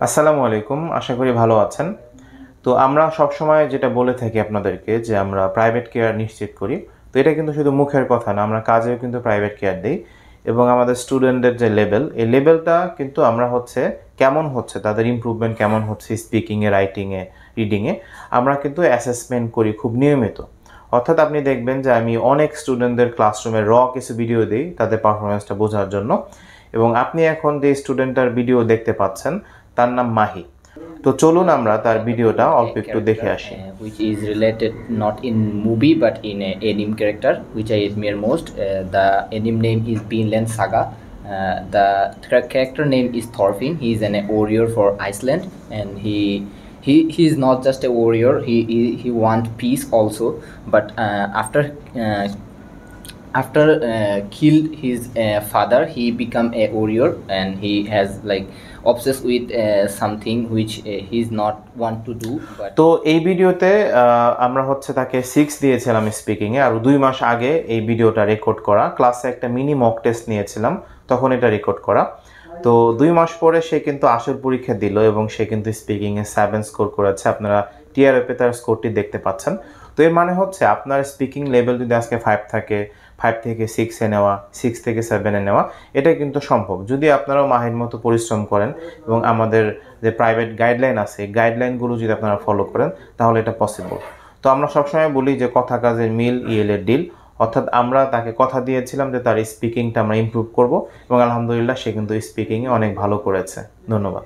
আসসালামু আলাইকুম, আশা করি ভালো আছেন। তো আমরা সবসময় যেটা বলে থাকি আপনাদেরকে যে আমরা প্রাইভেট কেয়ার নিশ্চিত করি। তো এটা কিন্তু শুধু মুখের কথা না, আমরা কাজেও কিন্তু প্রাইভেট কেয়ার দেই এবং আমাদের স্টুডেন্টদের যে লেভেল, এই লেভেলটা কিন্তু আমরা হচ্ছে কেমন হচ্ছে, তাদের ইমপ্রুভমেন্ট কেমন হচ্ছে স্পিকিংয়ে, রাইটিংয়ে, রিডিংয়ে, আমরা কিন্তু অ্যাসেসমেন্ট করি খুব নিয়মিত। অর্থাৎ আপনি দেখবেন যে আমি অনেক স্টুডেন্টদের ক্লাসরুমে কিছু ভিডিও দিই তাদের পারফরমেন্সটা বোঝার জন্য, এবং আপনি এখন যে স্টুডেন্টটার ভিডিও দেখতে পাচ্ছেন তার নাম মাহি। তো চলুন আমরা তার ভিডিওটা অল্প একটু দেখে character আসি। which is related not in movie but in a anime character which I admire most. The anime name is Vinland Saga. The character name is Thorfinn. He is an warrior for Iceland, and he is not just a warrior. He want peace also. But after killed his father, he become a warrior, and he has like obsessed with something which he's not want to do. But তো এই ভিডিওতে আমরা হচ্ছে তাকে 6 দিয়েছিলাম স্পিকিংয়ে, আর 2 মাস আগে এই ভিডিওটা রেকর্ড করা, ক্লাসে একটা মিনি মক টেস্ট নিয়েছিলাম, তখন এটা রেকর্ড করা। তো 2 মাস পরে সে কিন্তু আসল পরীক্ষা দিল এবং সে কিন্তু স্পিকিংয়ে 7 স্কোর করেছে। আপনারা টিআরএফে তার স্কোরটি দেখতে পাচ্ছেন। তো এর মানে হচ্ছে আপনার স্পিকিং লেভেল যদি আজকে 5 থাকে, 5 থেকে 6-এ নেওয়া, 6 থেকে 7-এ নেওয়া, এটা কিন্তু সম্ভব যদি আপনারাও মাহির মতো পরিশ্রম করেন এবং আমাদের যে প্রাইভেট গাইডলাইন আছে এই গাইডলাইনগুলো যদি আপনারা ফলো করেন, তাহলে এটা পসিবল। তো আমরা সবসময় বলি যে কথা কাজের মিল ইএলের ডিল, অর্থাৎ আমরা তাকে কথা দিয়েছিলাম যে তার স্পিকিংটা আমরা ইমপ্রুভ করব, এবং আলহামদুলিল্লাহ সে কিন্তু স্পিকিংয়ে অনেক ভালো করেছে। ধন্যবাদ।